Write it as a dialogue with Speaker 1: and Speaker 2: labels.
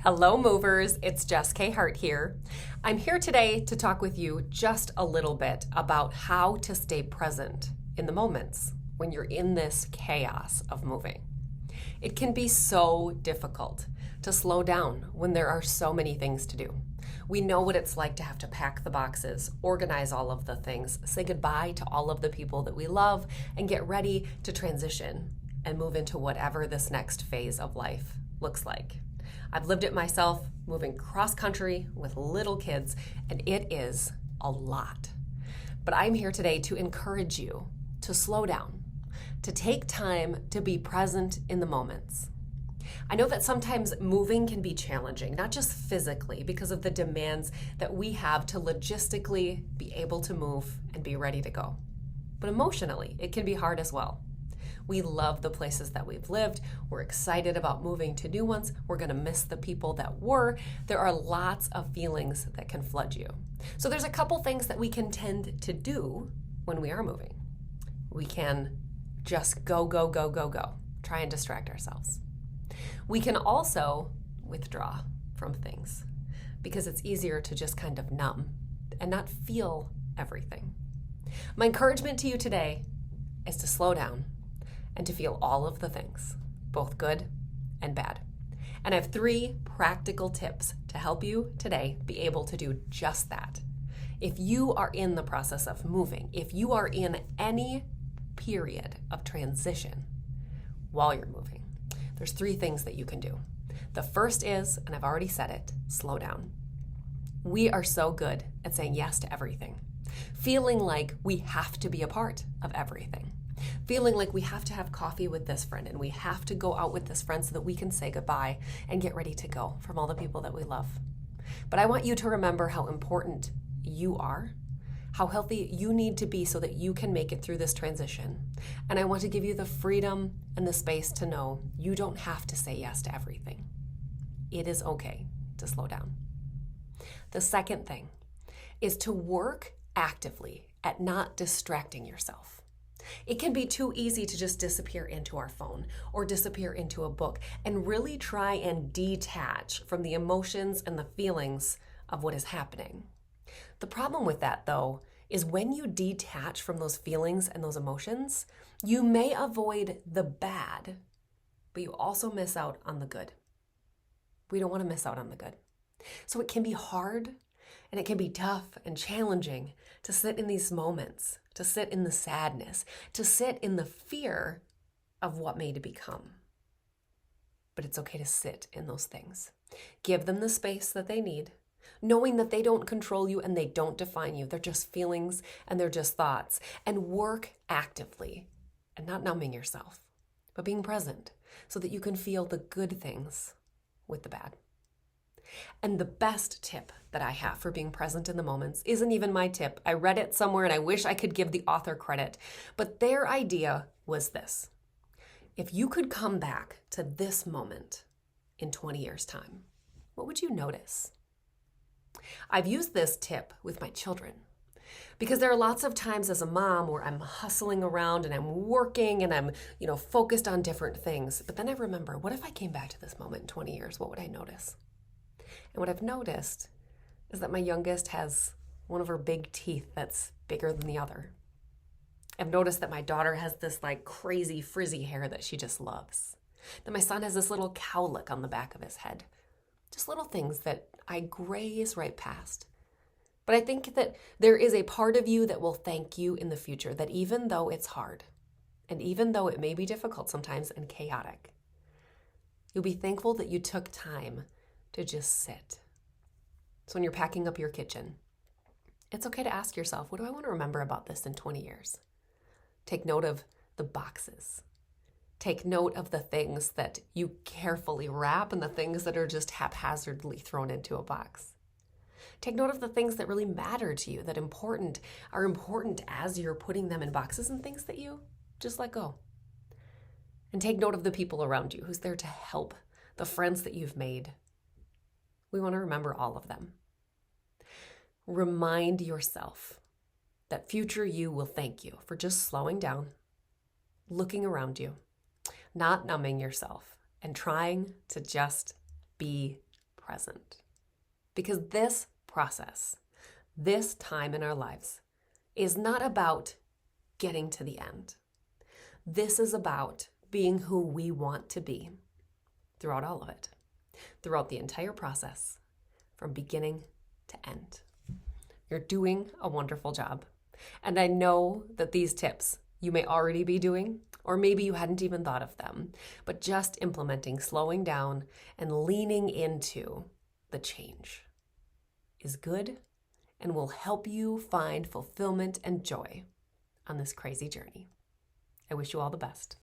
Speaker 1: Hello movers, it's Jess Kayhart here. I'm here today to talk with you just a little bit about how to stay present in the moments when you're in this chaos of moving. It can be so difficult to slow down when there are so many things to do. We know what it's like to have to pack the boxes, organize all of the things, say goodbye to all of the people that we love, and get ready to transition and move into whatever this next phase of life looks like. I've lived it myself, moving cross country with little kids, and it is a lot. But I'm here today to encourage you to slow down, to take time to be present in the moments. I know that sometimes moving can be challenging, not just physically, because of the demands that we have to logistically be able to move and be ready to go. But emotionally, it can be hard as well. We love the places that we've lived. We're excited about moving to new ones. We're going to miss the people that were. There are lots of feelings that can flood you. So there's a couple things that we can tend to do when we are moving. We can just go. Try and distract ourselves. We can also withdraw from things because it's easier to just kind of numb and not feel everything. My encouragement to you today is to slow down and to feel all of the things, both good and bad. And I have 3 practical tips to help you today be able to do just that. If you are in the process of moving, if you are in any period of transition while you're moving, there's 3 things that you can do. The first is, and I've already said it, slow down. We are so good at saying yes to everything, feeling like we have to be a part of everything. Feeling like we have to have coffee with this friend and we have to go out with this friend so that we can say goodbye and get ready to go from all the people that we love. But I want you to remember how important you are, how healthy you need to be so that you can make it through this transition. And I want to give you the freedom and the space to know you don't have to say yes to everything. It is okay to slow down. The second thing is to work actively at not distracting yourself. It can be too easy to just disappear into our phone or disappear into a book and really try and detach from the emotions and the feelings of what is happening. The problem with that, though, is when you detach from those feelings and those emotions, you may avoid the bad, but you also miss out on the good. We don't want to miss out on the good. So it can be hard and it can be tough and challenging to sit in these moments, to sit in the sadness, to sit in the fear of what may to become. But it's okay to sit in those things. Give them the space that they need, knowing that they don't control you and they don't define you. They're just feelings and they're just thoughts. And work actively and not numbing yourself, but being present so that you can feel the good things with the bad. And the best tip that I have for being present in the moments isn't even my tip. I read it somewhere and I wish I could give the author credit, but their idea was this. If you could come back to this moment in 20 years' time, what would you notice? I've used this tip with my children because there are lots of times as a mom where I'm hustling around and I'm working and I'm, focused on different things. But then I remember, what if I came back to this moment in 20 years? What would I notice? And what I've noticed is that my youngest has one of her big teeth that's bigger than the other. I've noticed that my daughter has this crazy frizzy hair that she just loves. That my son has this little cowlick on the back of his head. Just little things that I graze right past. But I think that there is a part of you that will thank you in the future, that even though it's hard, and even though it may be difficult sometimes and chaotic, you'll be thankful that you took time to just sit. So when you're packing up your kitchen, it's okay to ask yourself, what do I want to remember about this in 20 years? Take note of the boxes. Take note of the things that you carefully wrap and the things that are just haphazardly thrown into a box. Take note of the things that really matter to you, that are important as you're putting them in boxes, and things that you just let go. And take note of the people around you who's there to help, the friends that you've made. We want to remember all of them. Remind yourself that future you will thank you for just slowing down, looking around you, not numbing yourself, and trying to just be present. Because this process, this time in our lives, is not about getting to the end. This is about being who we want to be throughout all of it, throughout the entire process, from beginning to end. You're doing a wonderful job. And I know that these tips you may already be doing, or maybe you hadn't even thought of them, but just implementing slowing down and leaning into the change is good and will help you find fulfillment and joy on this crazy journey. I wish you all the best.